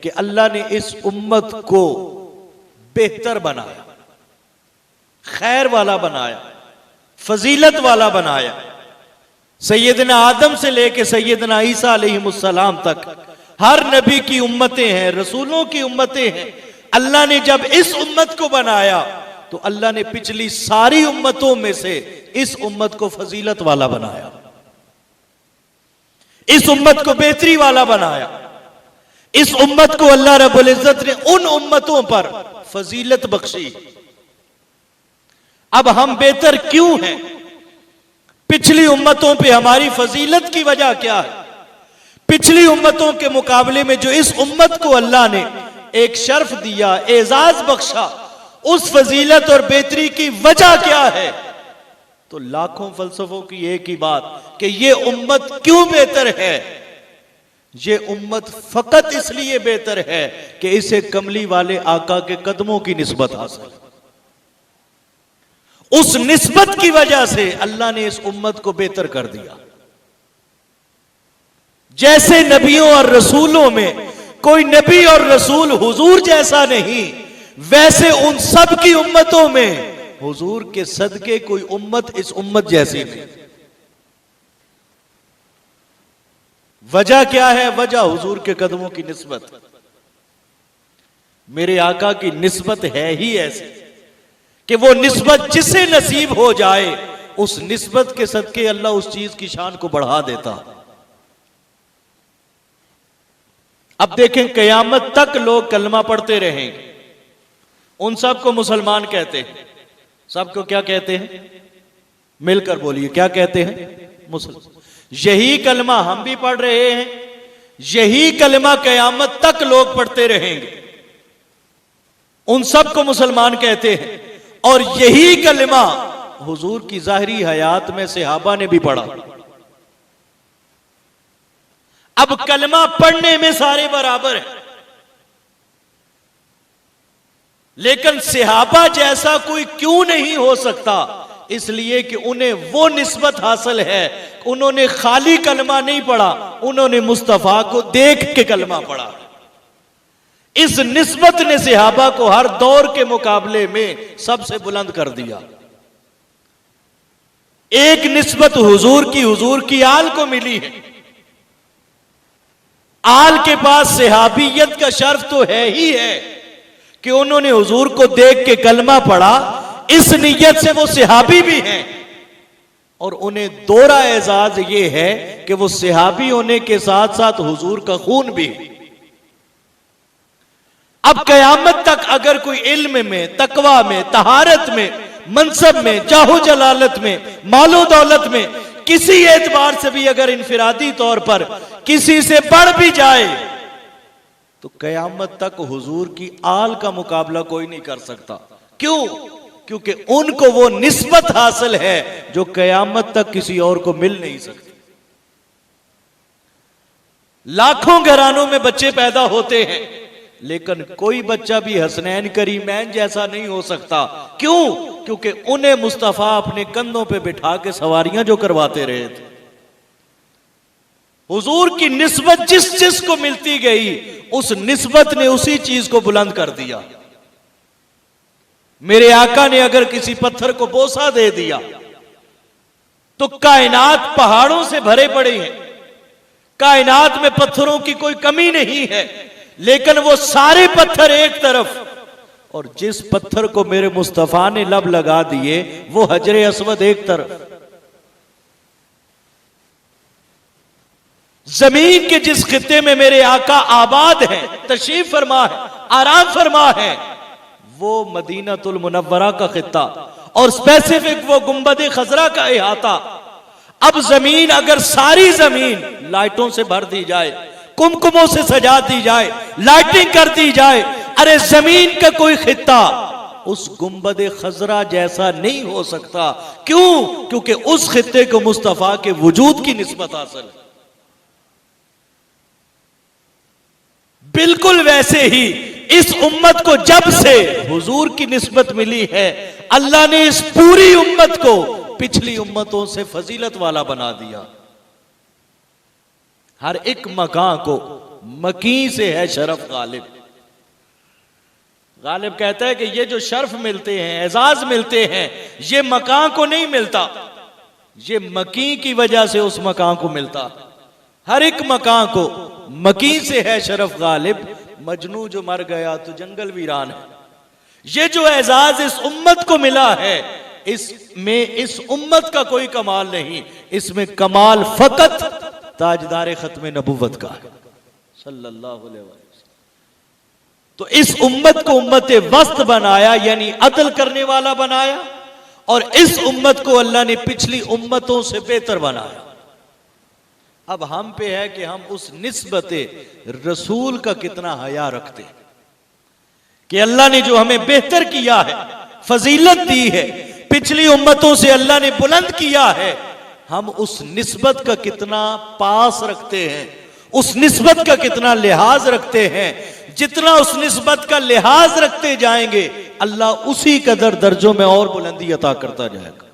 कि अल्लाह ने इस उम्मत को बेहतर बनाया, खैर वाला बनाया, फजीलत वाला बनाया। सैयदना आदम से लेके सैयदना ईसा अलैहिमुस्सलाम तक हर नबी की उम्मतें हैं, रसूलों की उम्मतें हैं। अल्लाह ने जब इस उम्मत को बनाया तो अल्लाह ने पिछली सारी उम्मतों में से इस उम्मत को फजीलत वाला बनाया, इस उम्मत को बेहतरी वाला बनाया। इस उम्मत को अल्लाह रब्बुल इज्जत ने उन उम्मतों पर फजीलत बख्शी। अब हम बेहतर क्यों हैं? पिछली उम्मतों पे हमारी फजीलत की वजह क्या है? पिछली उम्मतों के मुकाबले में जो इस उम्मत को अल्लाह ने एक शर्फ दिया, एजाज बख्शा, उस फजीलत और बेहतरी की वजह क्या है? तो लाखों फलसफों की एक ही बात कि ये उम्मत क्यों बेहतर है? ये उम्मत फकत इसलिए बेहतर है कि इसे कमली वाले आका के कदमों की निस्बत हासिल। उस निस्बत की वजह से अल्लाह ने इस उम्मत को बेहतर कर दिया। जैसे नबियों और रसूलों में कोई नबी और रसूल हुजूर जैसा नहीं, वैसे उन सब की उम्मतों में हुजूर के सदके कोई उम्मत इस उम्मत जैसी नहीं। वजह क्या है? वजह हुजूर के कदमों की निस्बत। मेरे आका की निस्बत है ही ऐसी कि वो निस्बत जिसे नसीब हो जाए उस निस्बत के सदके अल्लाह उस चीज की शान को बढ़ा देता। अब देखें, कयामत तक लोग कलमा पढ़ते रहेंगे, उन सबको मुसलमान कहते हैं। सबको क्या कहते हैं? मिलकर बोलिए, क्या कहते हैं? मुसलमान। यही कलमा हम भी पढ़ रहे हैं, यही कलमा कयामत तक लोग पढ़ते रहेंगे, उन सबको मुसलमान कहते हैं। और यही कलमा हुजूर की जाहिरी हयात में सहाबा ने भी पढ़ा। अब कलमा पढ़ने में सारे बराबर हैं, लेकिन सहाबा जैसा कोई क्यों नहीं हो सकता? इसलिए कि उन्हें वो निस्बत हासिल है, उन्होंने खाली कलमा नहीं पढ़ा, उन्होंने मुस्तफा को देख के कलमा पढ़ा। इस निस्बत ने सहाबा को हर दौर के मुकाबले में सबसे बुलंद कर दिया। एक निस्बत हुजूर की आल को मिली है। आल के पास सहाबियत का शर्फ तो है ही है कि उन्होंने हुजूर को देख के कलमा पढ़ा, इस नियत से वो सहाबी भी हैं। और उन्हें दोहरा एजाज ये है कि वो सहाबी होने के साथ साथ हुजूर का खून भी। अब कयामत तक अगर कोई इल्म में, तकवा में, तहारत में, मनसब में, जाहो जलालत में, मालो दौलत में किसी एतबार से भी अगर इनफिरादी तौर पर किसी से बढ़ भी जाए तो कयामत तक हुजूर की आल का मुकाबला कोई नहीं कर सकता। क्यों? क्योंकि उनको वो निस्बत हासिल है जो कयामत तक किसी और को मिल नहीं सकती। लाखों घरानों में बच्चे पैदा होते हैं, लेकिन कोई बच्चा भी हसनैन करीमैन जैसा नहीं हो सकता। क्यों? क्योंकि उन्हें मुस्तफा अपने कंधों पे बिठा के सवारियां जो करवाते रहे थे। हुजूर की निस्बत जिस जिस को मिलती गई, उस निस्बत ने उसी चीज को बुलंद कर दिया। मेरे आका ने अगर किसी पत्थर को बोसा दे दिया तो कायनात पहाड़ों से भरे पड़े हैं, कायनात में पत्थरों की कोई कमी नहीं है, लेकिन वो सारे पत्थर एक तरफ, और जिस पत्थर को मेरे मुस्तफा ने लब लगा दिए वो हजरे अस्वद एक तरफ। जमीन के जिस खित्ते में मेरे आका आबाद है, तशरीफ फरमा है, आराम फरमा है, वो मदीनातुल मुनव्वरा का खित्ता और स्पेसिफिक वो गुंबद खजरा का इहाता। अब जमीन, अगर सारी जमीन लाइटों से भर दी जाए, कुमकुमों से सजा दी जाए, लाइटिंग कर दी जाए, अरे जमीन का कोई खित्ता उस गुंबद खजरा जैसा नहीं हो सकता। क्यों? क्योंकि उस खित्ते को मुस्तफा के वजूद की निस्बत हासिल है। बिल्कुल वैसे ही इस उम्मत को जब से हुजूर की निस्बत मिली है, अल्लाह ने इस पूरी उम्मत को पिछली उम्मतों से फजीलत वाला बना दिया। हर एक मकाम को मकी से है शरफ गालिब। गालिब कहता है कि ये जो शर्फ मिलते हैं, एजाज मिलते हैं, ये मकान को नहीं मिलता, ये मकी की वजह से उस मकान को मिलता। हर एक मकान को मकी से है शरफ गालिब, मजनू जो मर गया तो जंगल वीरान है। ये जो एजाज इस उम्मत को मिला है, इसमें इस उम्मत का कोई कमाल नहीं, इसमें कमाल फकत ताजदार खत्म नबुव्वत का है सल्लल्लाहु अलैहि वसल्लम। तो इस उम्मत को उम्मत वस्त बनाया, यानी अदल करने वाला बनाया, और इस उम्मत को अल्लाह ने पिछली उम्मतों से बेहतर बनाया। अब हम पे है कि हम उस निस्बत रसूल का कितना हया रखते हैं कि अल्लाह ने जो हमें बेहतर किया है, फजीलत दी है, पिछली उम्मतों से अल्लाह ने बुलंद किया है, हम उस निस्बत का कितना पास रखते हैं, उस निस्बत का कितना लिहाज रखते हैं। जितना उस निस्बत का लिहाज रखते जाएंगे, अल्लाह उसी कदर दर्जों में और बुलंदी अता करता जाएगा।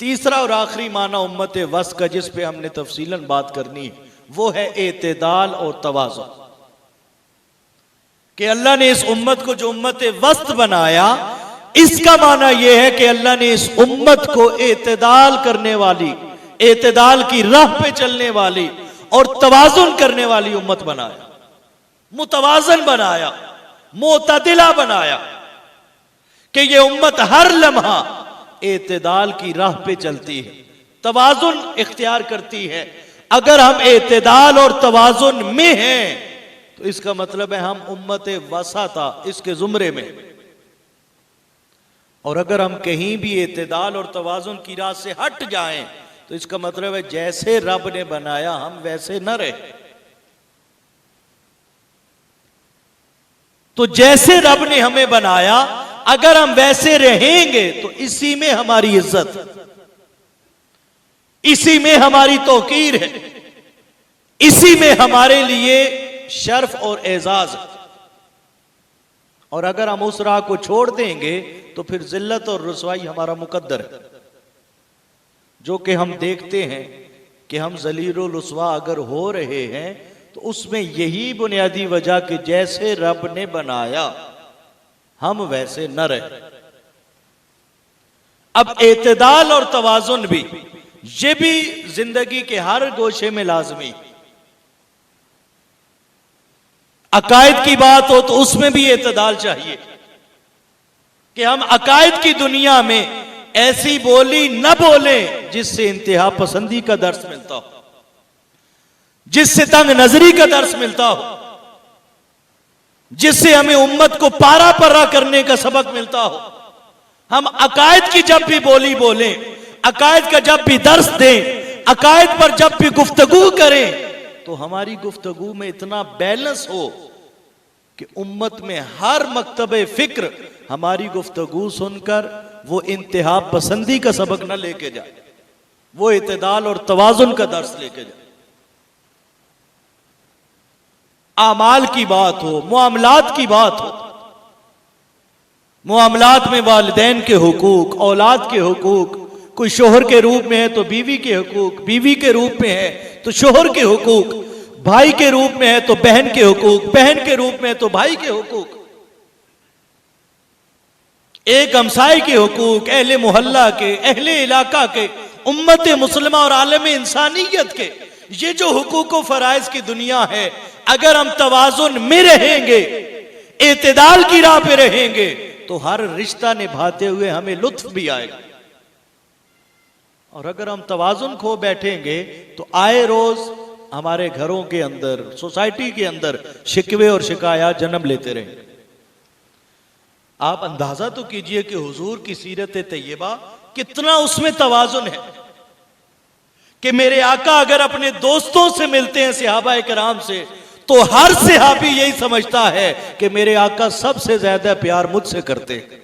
तीसरा और आखिरी माना उम्मत वस्त का, जिस पे हमने तफसीलन बात करनी है, वो है एतदाल और तवाज़ुन। कि अल्लाह ने इस उम्मत को जो उम्मत वस्त बनाया, इसका माना यह है कि अल्लाह ने इस उम्मत को एतदाल करने वाली, एतदाल की राह पे चलने वाली और तवाज़ुन करने वाली उम्मत बनाया, मुतवाज़न बनाया, मुतदिला बनाया, कि ये उम्मत हर लम्हा एतदाल की राह पे चलती है, तवाज़ुन इख्तियार करती है। अगर हम एतदाल और तवाज़ुन में हैं तो इसका मतलब है हम उम्मत वसाता, इसके जुमरे में। और अगर हम कहीं भी एतदाल और तवाज़ुन की राह से हट जाएं तो इसका मतलब है जैसे रब ने बनाया हम वैसे न रहे। तो जैसे रब ने हमें बनाया, अगर हम वैसे रहेंगे तो इसी में हमारी इज्जत, इसी में हमारी तौकीर है, इसी में हमारे लिए शर्फ और एजाज। और अगर हम उस राह को छोड़ देंगे तो फिर जिल्लत और रुसवाई हमारा मुकद्दर है। जो कि हम देखते हैं कि हम ज़लील व रुसवा अगर हो रहे हैं तो उसमें यही बुनियादी वजह कि जैसे रब ने बनाया हम वैसे न रहे। अब एतदाल और तवाज़ुन भी, ये भी जिंदगी के हर गोशे में लाजमी। अकायद की बात हो तो उसमें भी एतदाल चाहिए कि हम अकायद की दुनिया में ऐसी बोली न बोले जिससे इंतहा पसंदी का दर्स मिलता हो, जिससे तंग नजरी का दर्स मिलता हो, जिससे हमें उम्मत को पारा परा करने का सबक मिलता हो। हम अकायद की जब भी बोली बोलें, अकायद का जब भी दर्स दें, अकायद पर जब भी गुफ्तगू करें तो हमारी गुफ्तगू में इतना बैलेंस हो कि उम्मत में हर मकतबे फिक्र हमारी गुफ्तगू सुनकर वो इंतहा पसंदी का सबक न लेके जाए, वो इत्तेदाल और तवाज़ुन का दर्स लेके जाए। आमाल की बात हो, मुआमलात की बात हो, मुआमलात में वालिदैन के हुकूक, औलाद के हुकूक, कोई शोहर के रूप में है तो बीवी के हुकूक, बीवी के रूप में है तो शोहर के हुकूक, भाई के रूप में है तो बहन के हुकूक, बहन के रूप में है तो भाई के हुकूक, एक हमसाए के हुकूक, अहले मोहल्ला के, अहले इलाका के, उम्मत मुस्लिमा और आलम इंसानियत के, ये जो हुकूक व फराइज की दुनिया है, अगर हम तवाज़ुन में रहेंगे, एतदाल की राह पे रहेंगे तो हर रिश्ता निभाते हुए हमें लुत्फ भी आएगा। और अगर हम तवाज़ुन खो बैठेंगे तो आए रोज हमारे घरों के अंदर, सोसाइटी के अंदर शिकवे और शिकायत जन्म लेते रहेंगे। आप अंदाजा तो कीजिए कि हुजूर की सीरत तैयबा कितना उसमें तवाज़ुन है कि मेरे आका अगर अपने दोस्तों से मिलते हैं, सहाबा किराम से, तो हर सहाबी यही समझता है कि मेरे आका सबसे ज्यादा प्यार मुझसे करते हैं।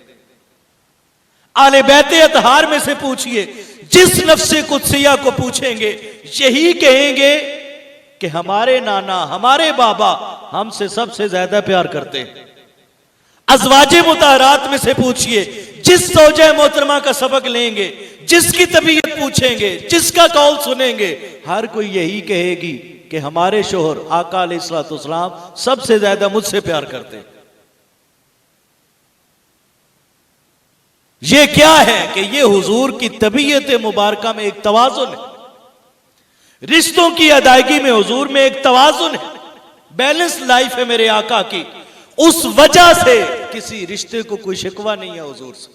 आले बैते अतहार में से पूछिए, जिस नफ्से कुदसिया को पूछेंगे यही कहेंगे कि हमारे नाना, हमारे बाबा हमसे सबसे ज्यादा प्यार करते हैं। अज़वाजे मुताहरात में से पूछिए, जिस ज़ौजा मोहतरमा का सबक लेंगे, जिसकी तबीयत पूछेंगे, जिसका कौल सुनेंगे, हर कोई यही कहेगी कि हमारे शोहर आका अलैहिस्सलाम सबसे ज्यादा मुझसे प्यार करते हैं। ये क्या है कि ये हुजूर की तबीयत मुबारका में एक तवाजुन है, रिश्तों की अदायगी में हुजूर में एक तवाजुन है, बैलेंस लाइफ है मेरे आका की। उस वजह से किसी रिश्ते को कोई शिकवा नहीं है हुजूर से।